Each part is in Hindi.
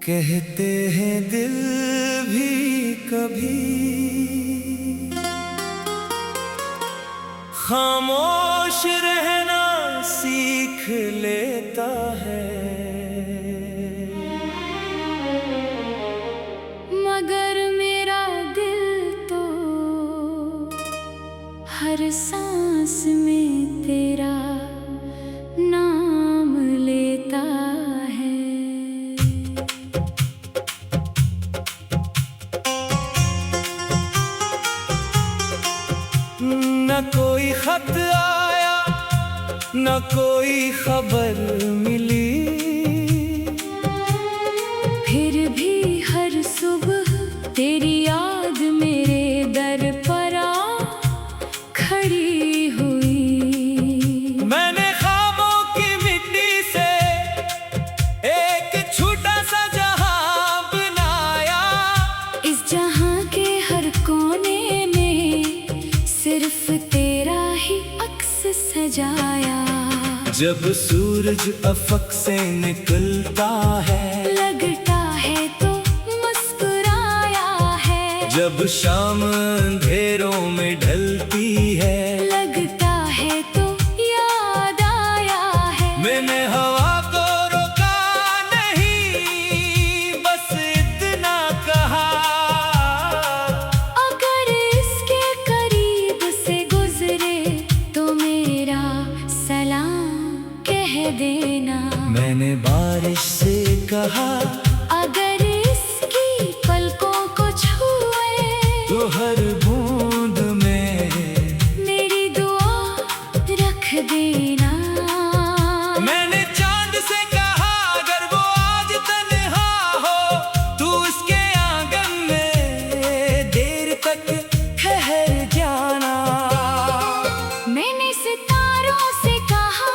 कहते हैं दिल भी कभी खामोश रहना सीख लेता है, मगर मेरा दिल तो हर सांस में तेरा नाम लेता है। न कोई खत आया न कोई खबर मिली, फिर भी हर सुबह तेरी याद मेरे दर पर आ खड़ी हुई। मैंने ख्वाबों की मिट्टी से एक छोटा सा जहां बनाया, इस जहां के हर कोने में सिर्फ तेरा ही अक्स सजाया। जब सूरज अफक से निकलता है, लगता है तो मुस्कुराया है। जब शाम अंधेरों में ढलती है, लगता है तो याद आया है। मैंने हवा को रोका नहीं, बस इतना कहा, अगर इसके करीब से गुजरे तो मेरा सलाम कह देना। मैंने बारिश से कहा, अगर इसकी पलकों को छुए तो हर बूंद में मेरी दुआ रख देना। मैंने चांद से कहा, अगर वो आज तन्हा हो तू उसके आंगन में देर तक ठहर जाना। मैंने सितारों से कहा,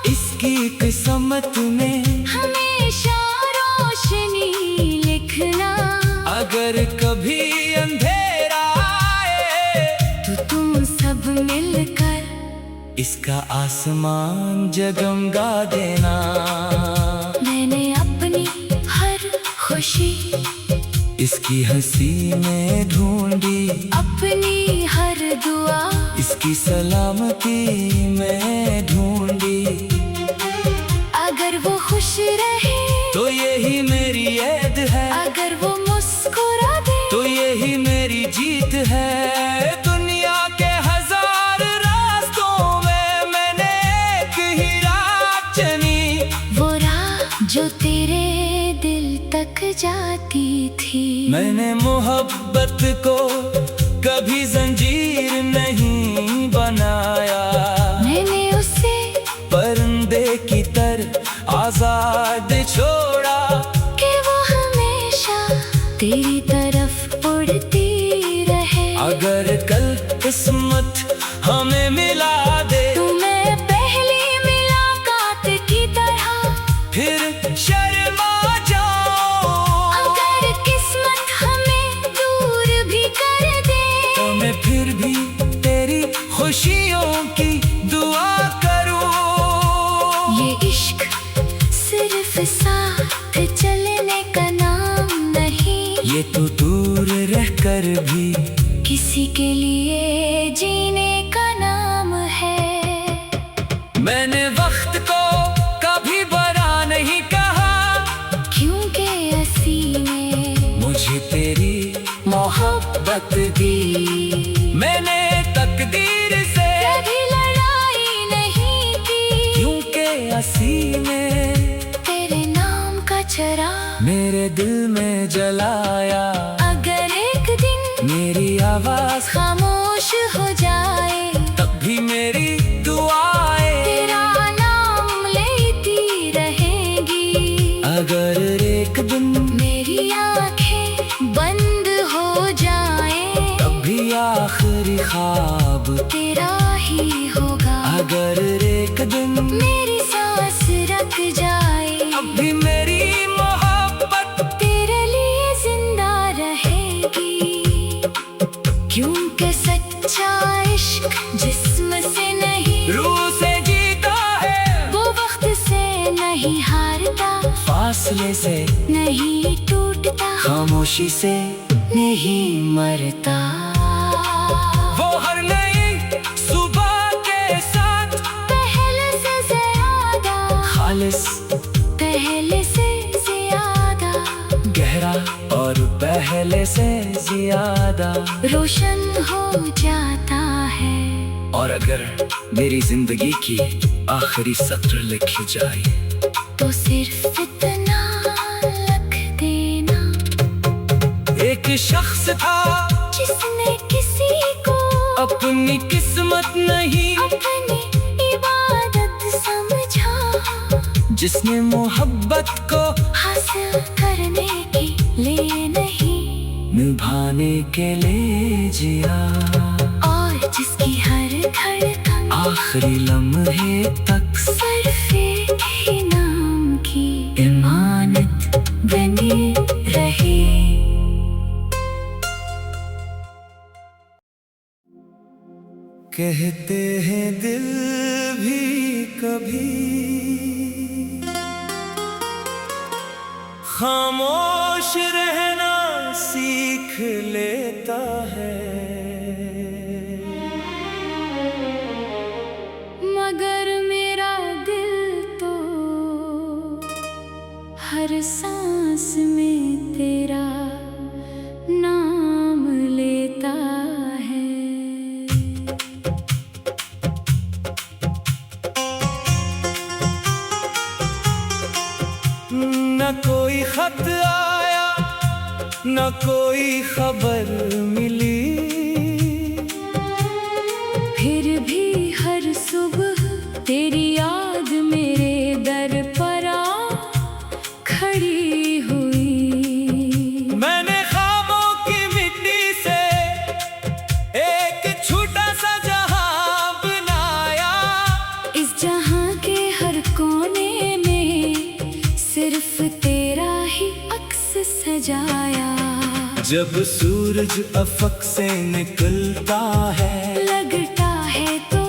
इसकी किस्मत में हमेशा रोशनी लिखना। अगर कभी अंधेरा आए तो तुम सब मिलकर इसका आसमान जगमगा देना। मैंने अपनी हर खुशी इसकी हंसी में ढूंढी, अपनी हर दुआ इसकी सलामती में ढूंढी। अगर वो खुश रहे तो यही मेरी ऐद है, अगर वो मुस्कुरा दे तो यही मेरी जीत है। दुनिया के हजार रास्तों में मैंने एक ही राह चुनी, वो राह जो तेरे दिल तक जाती थी। मैंने मोहब्बत को कभी जंजीर नहीं बनाया, मैंने उसे परिंदे की तरह आजाद छोड़ा, कि वो हमेशा तेरी तरफ उड़ती रहे। अगर कल किस्मत हमें मिला दे तुम्हें पहली मुलाकात की तरह फिर शर्मा जाओ, अगर किस्मत हमें दूर भी कर दे तो मैं फिर भी तेरी खुशियों की दुआ करूं। ये इश्क सिर्फ साथ चलने का नाम नहीं, ये तो दूर रहकर भी किसी के लिए जीने का नाम है। मैंने वक्त को कभी बड़ा नहीं कहा, क्योंकि असी ने मुझे तेरी मोहब्बत दी। मैंने तकदीर से कभी लड़ाई नहीं की, क्योंकि असी में तेरे नाम का चरा मेरे दिल में जलाया। अगर एक दिन मेरी आवाज खामोश हो जाए तब भी मेरी दुआएं तेरा नाम लेती रहेगी। अगर एक दिन मेरी आंखें बंद हो जाएं तब भी आखिरी ख्वाब तेरा ही होगा। अगर एक दिन मेरी सांस रुक जाए अब भी मेरी मोहब्बत तेरे लिए जिंदा रहेगी। क्योंकि सच्चा इश्क जिस्म से नहीं रूह से जीता है, वो वक्त से नहीं हारता। फासले से नहीं टूटता, खामोशी से नहीं मरता। वो हर नई सुबह के साथ पहले से ज्यादा, खालिस पहले से ज्यादा, गहरा और पहले से ज्यादा रोशन हो जाता है। और अगर मेरी जिंदगी की आखिरी सत्र लिखी जाए तो सिर्फ इतना लिख देना, एक शख्स था जिसने किसी को अपनी किस्मत नहीं, अपनी इबादत समझा, जिसने मोहब्बत को हासिल करने के लिए नहीं, निभाने के लिए जिया, और जिसकी हर धड़कन आखिरी लम्हे तक सिर्फ एक ही नाम की इमानत बनी रही। कहते हैं दिल भी कभी खामोश रहना सीख लेता है, मगर मेरा दिल तो हर सांस में तेरा नाम लेता है। न कोई खत आया न कोई खबर मिली, फिर भी हर सुबह तेरी याद मेरे दर पर आ खड़ी हुई। मैंने ख्वाबों की मिट्टी से एक छोटा सा जहां बनाया, इस जहां के हर कोने में सिर्फ तेरा ही अक्स सजाया। जब सूरज अफक से निकलता है लगता है तो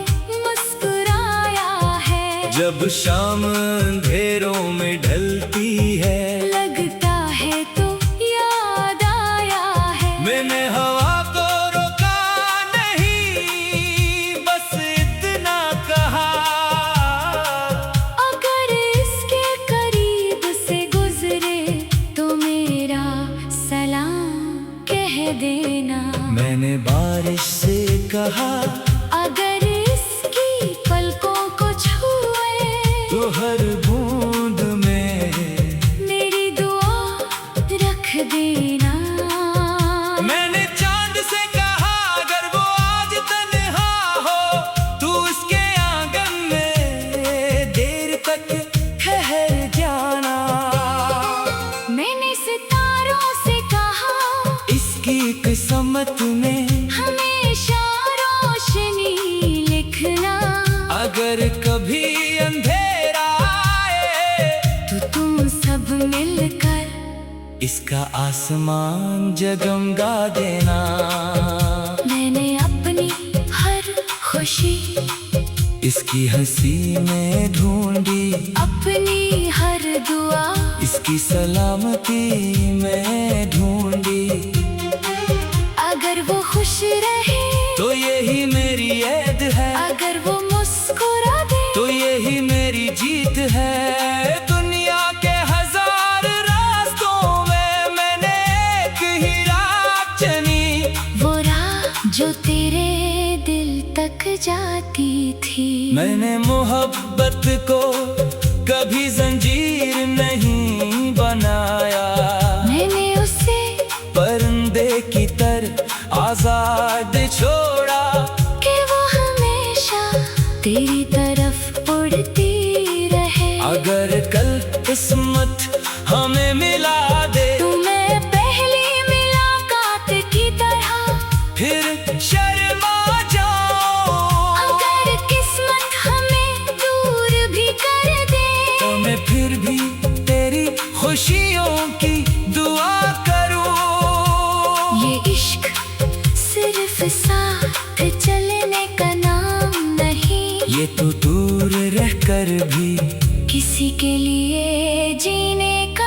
मुस्कुराया है, जब शाम अंधेरों में ढलती है लगता है तो याद आया है। मैंने हवा को रोका नहीं, बस इतना कहा, अगर इसके करीब से गुजरे तो मेरा सलाम कह देना। मैंने बारिश से कहा अगर इसकी पलकों को छुए तो हर बूंद में मेरी दुआ रख देना। मैंने चांद से कहा अगर वो आज तन्हा हो तू उसके आंगन में देर तक ठहर जाना। मैंने सितारों से कहा इसकी किस्मत में हमेशा रोशनी लिखना, अगर कभी अंधेरा आए तो तुम सब मिलकर इसका आसमान जगमगा देना। मैंने अपनी हर खुशी इसकी हंसी में ढूंढी, अपनी हर दुआ इसकी सलामती में ढूंढी, अगर वो खुश रहे तो यही मेरी ऐद है, अगर वो मुस्कुरा दे तो यही मेरी जीत है। दुनिया के हजार रास्तों में मैंने एक ही राह चुनी, वो राह जो तेरे दिल तक जाती थी। मैंने मोहब्बत को कभी जंजीर नहीं बनाया, मैंने उसे परिंदे की तरह आजाद छोड़ा, कि वो हमेशा तेरी तरफ उड़ती रहे। अगर कल किस्मत हमें मिला दे तुम्हें पहली मुलाकात की तरह फिर शर्मा जाओ, अगर किस्मत हमें दूर भी कर दे तो मैं फिर भी तेरी खुशियों की दुआ करूं। ये इश्क सिर्फ साथ चलने का नाम नहीं, ये तो दूर रहकर भी किसी के लिए जीने का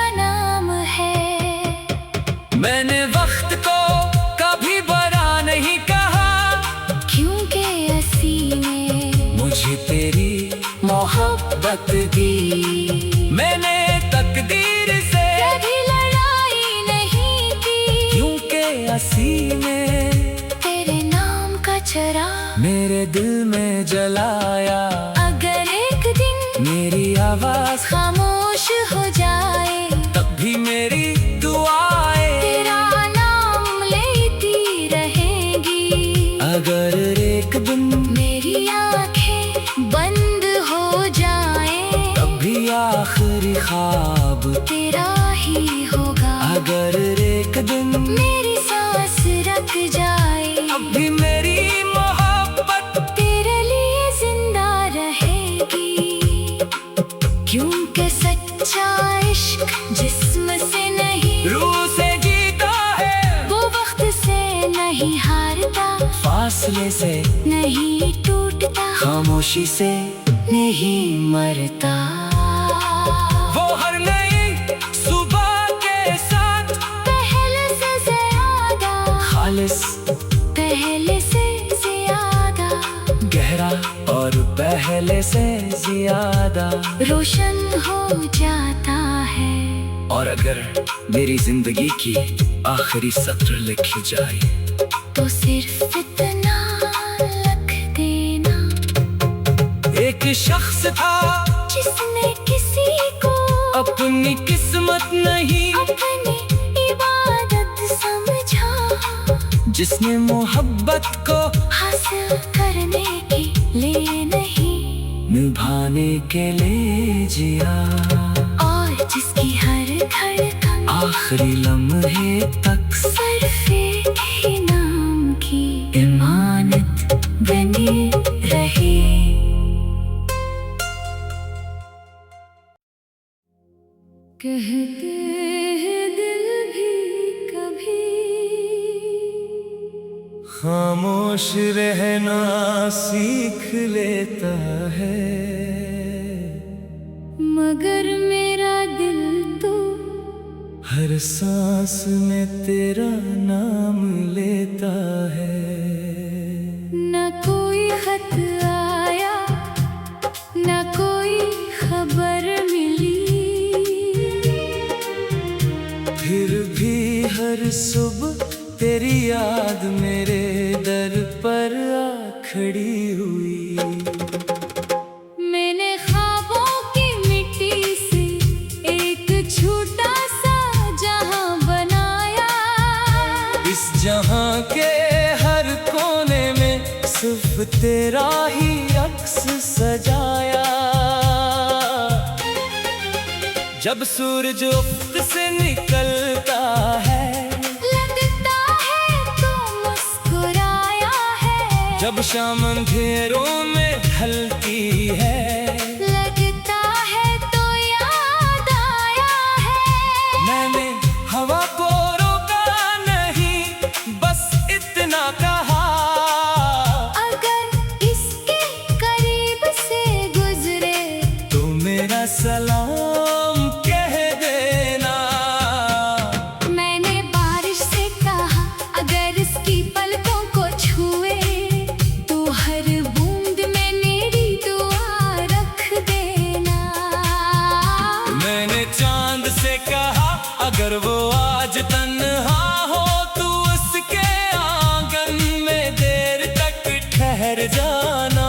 दिल में जलाया। अगर एक दिन मेरी आवाज खामोश हो जाए, तब भी मेरी दुआएं तेरा नाम लेती रहेंगी। अगर एक दिन मेरी आंखें बंद हो जाएं, तब भी आखिरी ख्वाब तेरा ही होगा। अगर एक दिन मेरी सांस रुक जाए, अब भी मेरी मोहब्बत तेरे लिए जिंदा रहेगी। क्योंकि सच्चा इश्क जिस्म से नहीं, रूह से जीता है। वो वक्त से नहीं हारता, फासले से नहीं टूटता, खामोशी से नहीं मरता। वो हर नई सुबह के साथ पहले से ज्यादा, खालिस पहले से ज्यादा, गहरा और पहले से ज्यादा रोशन हो जाता है। और अगर मेरी जिंदगी की आखिरी सत्र लिखी जाए, तो सिर्फ इतना लिख देना, एक शख्स था जिसने किसी को अपनी किस्मत नहीं, अपनी इबादत समझा, जिसने मोहब्बत को हासिल करने के लिए नहीं, निभाने के लिए जिया। और जिसकी हर धड़कन आखिरी लम्हे तक सिर्फ एक ही नाम की इमानत बनी रही। कहते हैं दिल भी कभी खामोश रहना सीख लेता है, मगर मेरा दिल तो हर सांस में तेरा नाम लेता है। न कोई खत आया, न कोई खबर मिली, फिर भी हर सुबह तेरी याद मेरे दर पर आ खड़ी हुई। मैंने ख्वाबों की मिट्टी से एक छोटा सा जहां बनाया, इस जहां के हर कोने में सिर्फ तेरा ही अक्स सजाया। जब सूरज उफ्क से निकलता है, लगता है तो मुस्कुराया है, जब शाम अंधेरों में ढलती है, लगता है तो याद आया है। मैंने हवा को रोका नहीं, बस इतना कहा, अगर इसके करीब से गुजरे तो मेरा सलाम कह देना। मैंने बारिश से कहा, अगर इसकी पलकों को छुए तो हर बूंद में मेरी दुआ रख देना। मैंने चांद से कहा, अगर वो आज तन्हा हो तो उसके आंगन में देर तक ठहर जाना।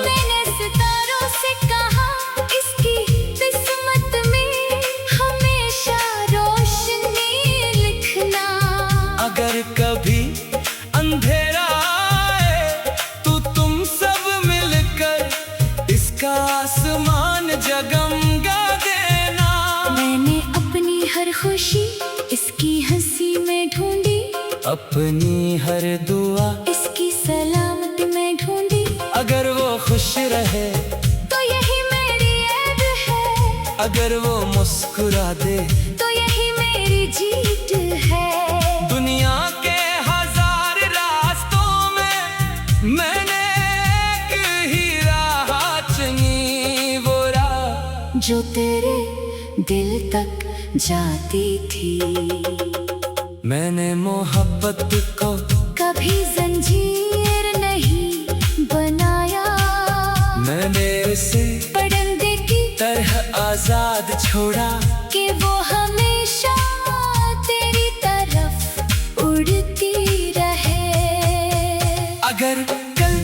मैंने सितारों से कहा, इसकी किस्मत में हमेशा रोशनी लिखना। अगर कभी अंधेरा आए तो तुम सब मिलकर इसका आसमान जगमगा देना। मैंने अपनी हर खुशी इसकी हंसी में ढूंढी, अपनी हर दुआ इसकी सलामती में ढूंढी। अगर वो खुश रहे, तो यही मेरी ऐब है, अगर वो मुस्कुरा दे, तो यही मेरी जीत है। दुनिया के हजार रास्तों में मैंने एक ही राह चुनी, वो राह जो तेरे दिल तक जाती थी। मैंने मोहब्बत को कभी जंजीर नहीं बनाया, मैंने उसे परिंदे की तरह आजाद छोड़ा, कि वो हमेशा तेरी तरफ उड़ती रहे। अगर कल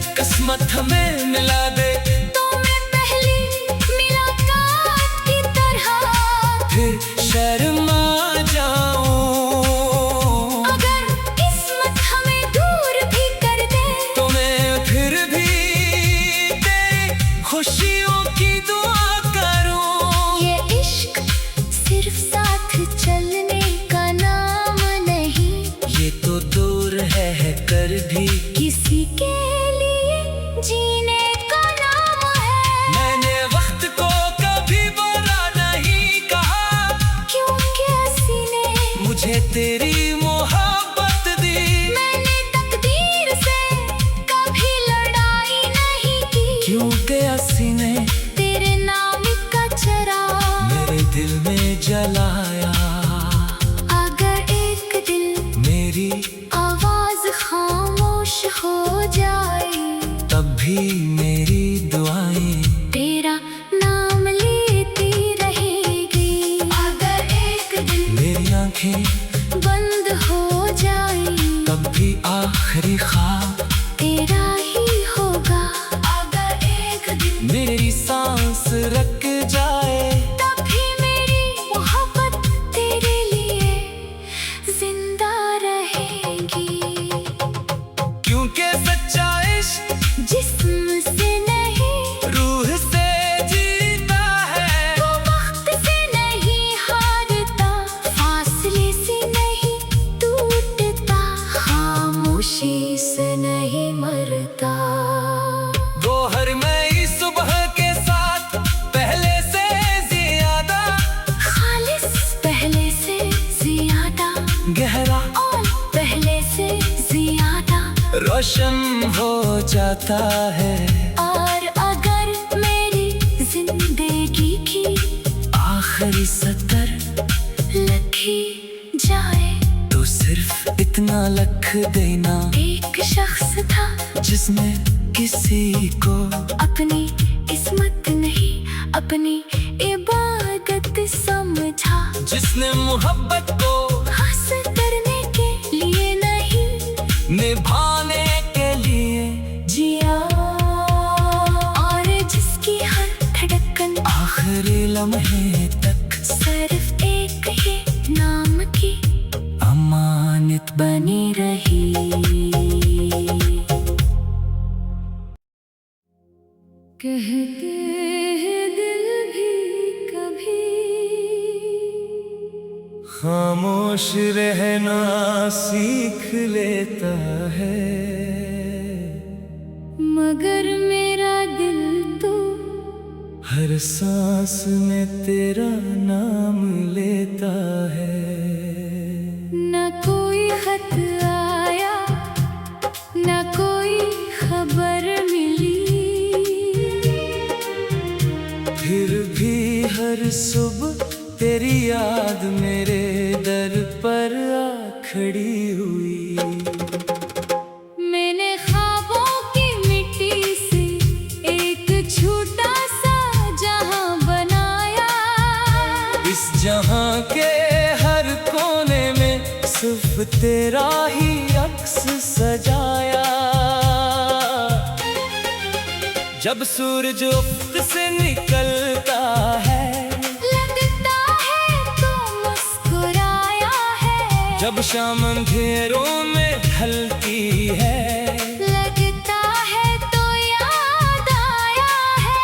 तेरी मोहब्बत दी। मैंने तकदीर से कभी लड़ाई नहीं की, क्योंकि हंसी ने तेरे नाम का चिराग मेरे दिल में जलाया। अगर एक दिन मेरी आवाज खामोश हो जाए, तब भी मेरी दुआएं तेरा नाम लेती रहेगी। अगर एक दिन मेरी आंखें बंद हो जाए, तब भी आखिरी ख्वाब तेरा ही होगा। अगर एक दिन मेरी सांस रुक जाए, तब भी मेरी मोहब्बत तेरे लिए जिंदा रहेगी। क्योंकि सच्चा इश्क जिस्म से नहीं, रूह से जीता है। वो वक्त से नहीं हारता, फासले से नहीं टूटता, खामोशी से नहीं मरता। वो हर नई सुबह के साथ पहले से ज्यादा खालिस पहले से ज्यादा, गहरा और पहले से ज्यादा रोशन हो जाता है। और अगर मेरी जिंदगी की आखिरी सतर लिखी जाए, तो सिर्फ इतना लिख देना, एक शख्स था जिसने किसी को अपनी इस्मत नहीं, अपनी इबादत समझा। जिसने मोहब्बत को हासिल करने के लिए नहीं, निभाने के लिए जिया। और जिसकी हर धड़कन आखिरी लम्हे तक सिर्फ एक ही नाम की अमानत बनी रही। कहते हैं दिल भी कभी खामोश रहना सीख लेता है। मगर मेरा दिल तो हर सांस में तेरा नाम लेता है। न कोई खत आया, न कोई खबर मिली, फिर भी हर सुबह तेरी याद मेरे दर पर आ खड़ी हुई। मैंने ख्वाबों की मिट्टी से एक छोटा सा जहां बनाया। इस जहां के हर कोने में सिर्फ तेरा ही अक्स सजाया। जब सूरज उफ्क से निकलता है, लगता है तो मुस्कुराया है। जब शाम अंधेरों में ढलती है, लगता है तो याद आया है।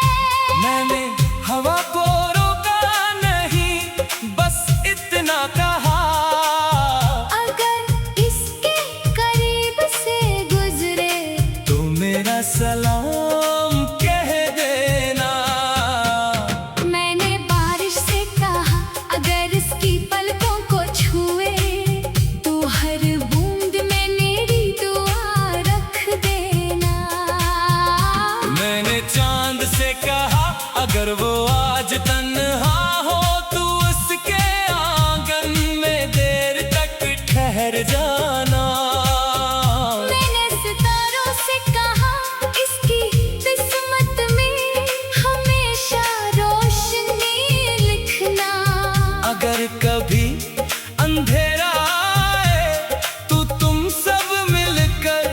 मैंने हवा को रोका नहीं, बस इतना कहा, अगर इसके करीब से गुजरे तो मेरा सलाम कह देना। मैंने बारिश से कहा, अगर इसकी पलकों को छुए, तो हर बूंद में मेरी दुआ रख देना। मैंने चांद से कहा, अगर वो आज तन्हा हो, तू उसके आंगन में देर तक ठहर जाना। मैंने सितारों से कहा, इसकी किस्मत में हमेशा रोशनी लिखना। अगर कभी अंधेरा आए, तो तुम सब मिलकर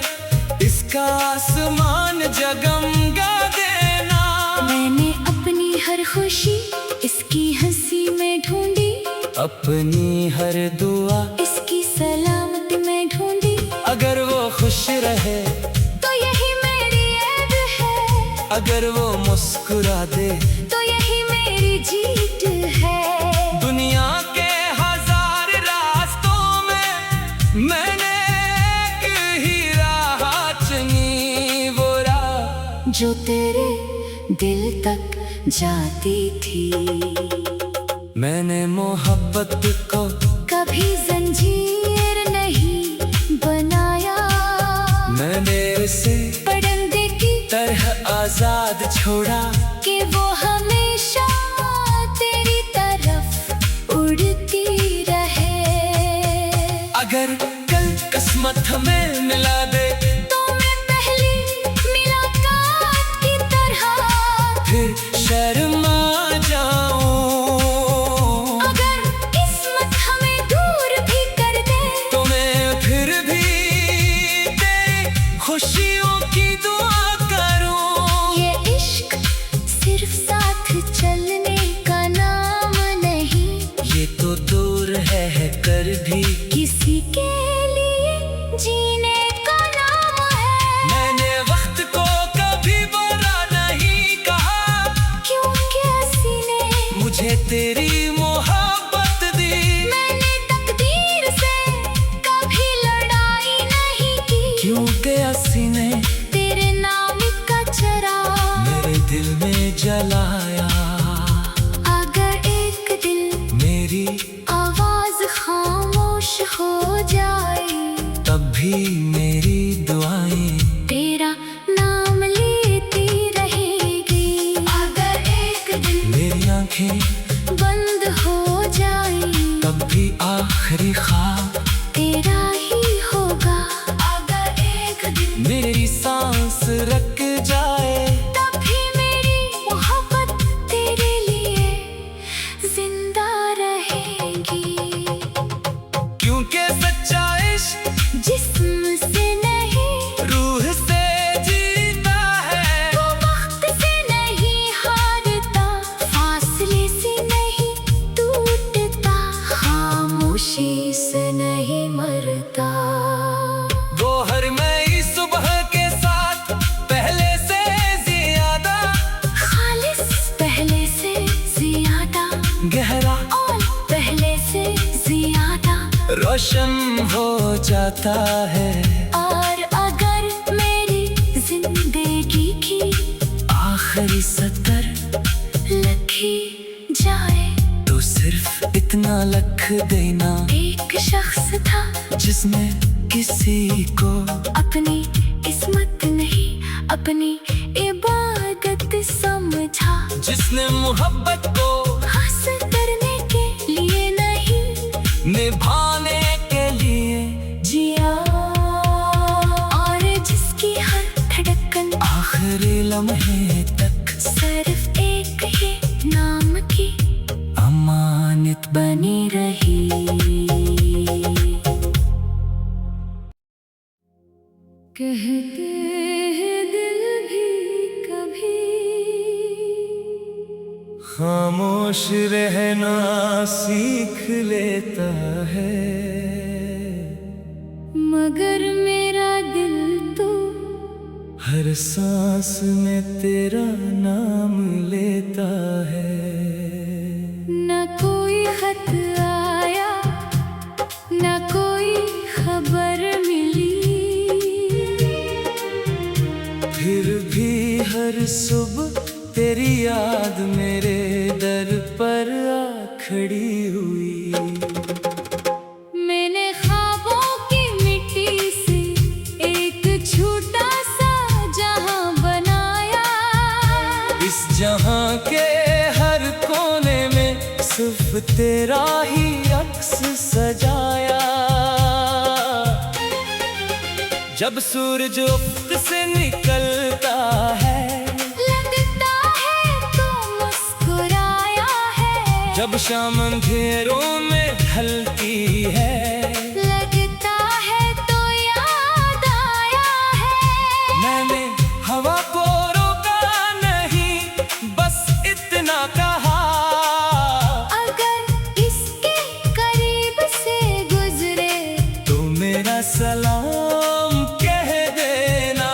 इसका आसमान जगमगा देना। मैंने अपनी हर खुशी इसकी हंसी में ढूंढी, अपनी हर दुआ इसकी सलामती में ढूंढी। अगर वो खुश रहे, तो यही मेरी ऐब है, अगर वो मुस्कुरा दे, तो यही मेरी जीत है। दुनिया के हजार रास्तों में मैंने एक ही राह चुनी, वो राह जो तेरे दिल तक जाती थी। मैंने मोहब्बत को कभी जंजीर नहीं बनाया, मैंने उसे परिंदे की तरह आजाद छोड़ा कि वो हमेशा तेरी तरफ उड़ती रहे। अगर कल किस्मत हमें मिला दे तो मैं पहली मुलाकात की तरह फिर शर्मा जाऊं। अगर किस्मत हमें दूर भी कर दे तो मैं फिर भी तेरी खुशियों की दुआ करूं। ये इश्क सिर्फ साथ चलने का नाम नहीं, ये तो दूर है कर भी किसी के लिए जीने का नाम है। मैंने वक्त को कभी बुरा नहीं कहा, क्योंकि हंसी ने मुझे तेरी मोहब्बत दी। मैंने तकदीर से कभी लड़ाई नहीं की, क्योंकि हंसी ने तेरे नाम का चराग मेरे दिल में जलाया। अगर एक दिन मेरी आवाज खामोश हो जाए, तब भी मेरी दुआएं तेरा नाम लेती रहेगी। अगर एक दिन मेरी आंखें बंद हो जाए, तब भी आखिरी ख्वाब तेरा ही होगा। अगर एक दिन मेरी सांस रुक जाए, तब भी मेरी मोहब्बत तेरे लिए जिंदा रहेगी। क्योंकि सच्चा इश्क जिस्म से नहीं, रूह से जीता है। वो वक्त से नहीं हारता, फासले से नहीं टूटता, खामोशी से नहीं मरता। वो हर नई सुबह के साथ पहले से ज्यादा खालिस पहले से ज्यादा, गहरा और पहले से ज्यादा रोशन हो जाता है। और अगर मेरी जिंदगी की आखिरी सतर लिखी जाए, तो सिर्फ इतना लिख देना, एक शख्स था जिसने किसी को अपनी किस्मत नहीं अपनी इबादत समझा, जिसने मोहब्बत को हासिल करने के लिए नहीं निभाने के लिए जिया, और जिसकी हर धड़कन आखिरी लम्हे तक सिर्फ एक ही नाम की अमानत बनी रही। कहते हैं दिल भी कभी खामोश रहना सीख लेता है, मगर मेरा दिल तो हर सांस में तेरा नाम लेता है। न कोई खत आया, न कोई खबर मिली, फिर भी हर सुबह तेरी याद मेरे दर पर आ खड़ी हुई। मैंने ख्वाबों की मिट्टी से एक छोटा सा जहां बनाया, इस जहां के हर कोने में सिर्फ तेरा ही अक्स सजाया। जब सूरज उफ्क से निकलता है, लगता है तो मुस्कुराया है। जब शाम अंधेरों में ढलती है, लगता है तो याद आया है। मैंने हवा को रोका नहीं, बस इतना कहा, अगर इसके करीब से गुजरे तो मेरा सलाम कह देना।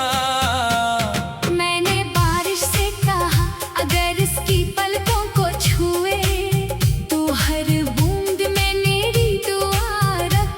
मैंने बारिश से कहा, अगर इसकी पलकों को छुए तो हर बूंद में मेरी दुआ रख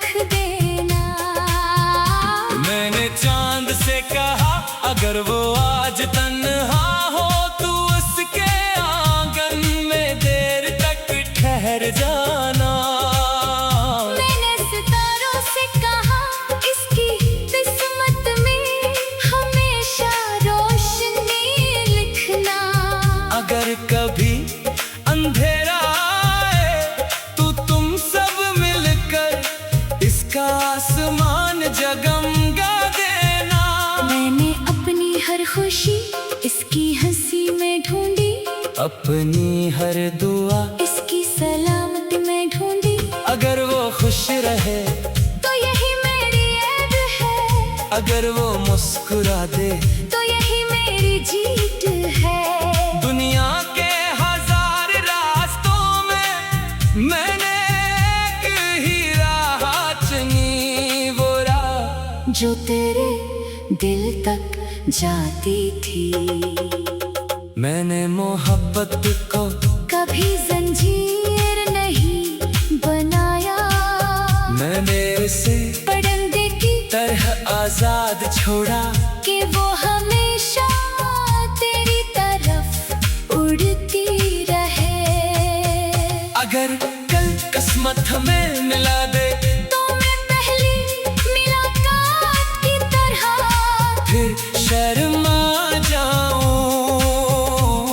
अपनी हर दुआ इसकी सलामती मैं ढूंढी, अगर वो खुश रहे तो यही मेरी ऐब है। अगर वो मुस्कुरा दे तो यही मेरी जीत है। दुनिया के हजार रास्तों में मैंने एक ही राह चुनी, वो राह जो तेरे दिल तक जाती थी। मैंने मोहब्बत को कभी जंजीर नहीं बनाया, मैंने इसे परिंदे की तरह आजाद छोड़ा कि वो हमेशा तेरी तरफ उड़ती रहे। अगर कल किस्मत हमें मिला दे तो मैं पहली मुलाकात की तरह फिर शर्मा जाऊं।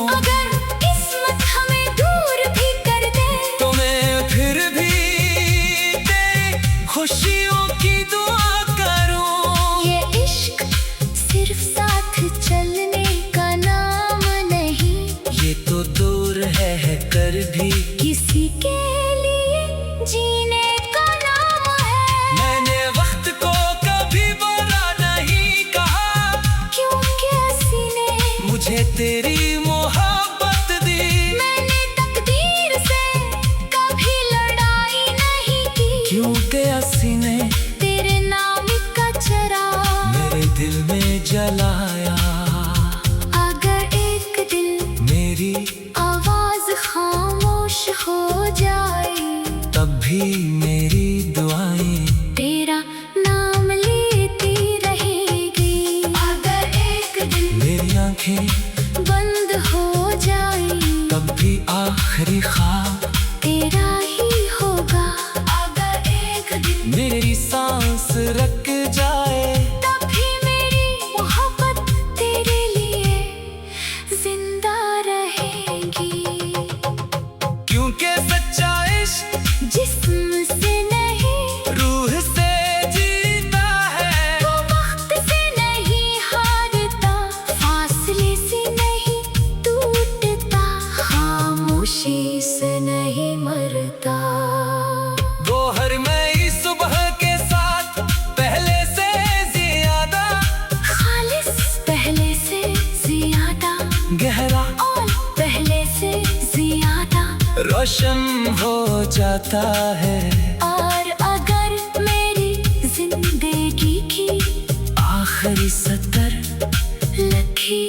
अगर किस्मत हमें दूर भी कर दे तो मैं फिर भी तेरी खुशियों की दुआ करूं। ये इश्क सिर्फ साथ चलने का नाम नहीं, ये तो दूर है कर भी किसी के लिए जीने का नाम है। मैंने वक्त को कभी बुरा नहीं कहा, क्योंकि हंसी ने मुझे तेरी मोहब्बत दी। मैंने तकदीर से कभी लड़ाई नहीं की, क्योंकि हंसी ने तेरे नाम का चराग मेरे दिल में जलाया। अगर एक दिन मेरी आवाज खामोश हो जाए, तब भी मेरी दुआएं तेरा नाम लेती रहेगी। अगर एक दिन मेरी आंखें बंद हो जाए, तब भी आखिरी ख्वाब तेरा ही होगा। अगर एक दिन मेरी सांस रुक जाए, तब भी मेरी मोहब्बत तेरे लिए जिंदा रहेगी। क्योंकि सच्चा इश्क जिस्म से नहीं, रूह से जीता है। वो वक्त से नहीं हारता, फासले से नहीं टूटता, खामोशी से नहीं मरता। वो हर नई सुबह के साथ पहले से ज्यादा खालिस पहले से ज्यादा, गहरा और पहले से ज्यादा। रोशन हो जाता है। और अगर मेरी जिंदगी की आखिरी सतर लिखी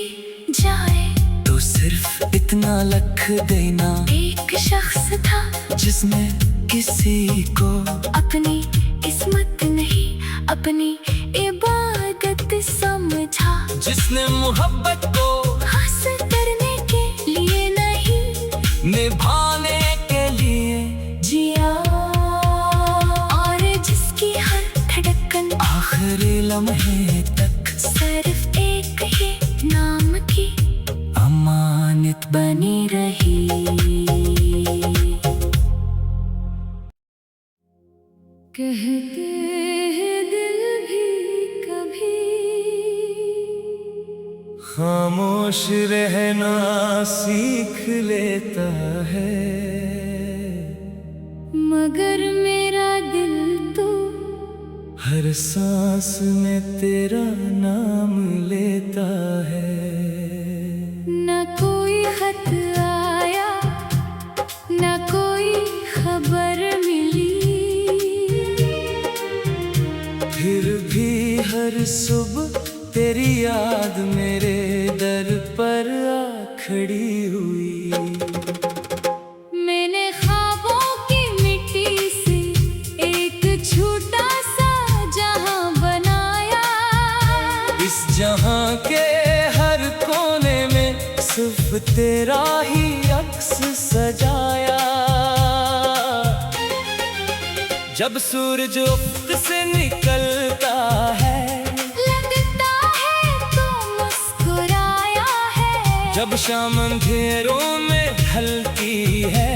जाए, तो सिर्फ इतना लिख देना, एक शख्स था जिसने किसी को अपनी किस्मत नहीं अपनी इबादत समझा। जिसने मोहब्बत को हासिल करने के लिए नहीं, निभाने के लिए जिया। और जिसकी हर धड़कन आखिरी लम्हे तक सिर्फ एक ही नाम की अमानत बनी रही। कहते हैं दिल भी कभी खामोश रहना सीख लेता है। मगर मेरा दिल तो हर सांस में तेरा नाम लेता है। न कोई खत आया, न कोई खबर मिली, फिर भी हर सुबह तेरी याद मेरे दर पर आ खड़ी हुई। मैंने ख्वाबों की मिट्टी से एक छोटा सा जहां बनाया। इस जहां के हर कोने में सिर्फ तेरा ही अक्स सजाया। जब सूरज उफ्क से निकलता है, लगता है तो मुस्कुराया है। जब शाम अंधेरों में ढलती है,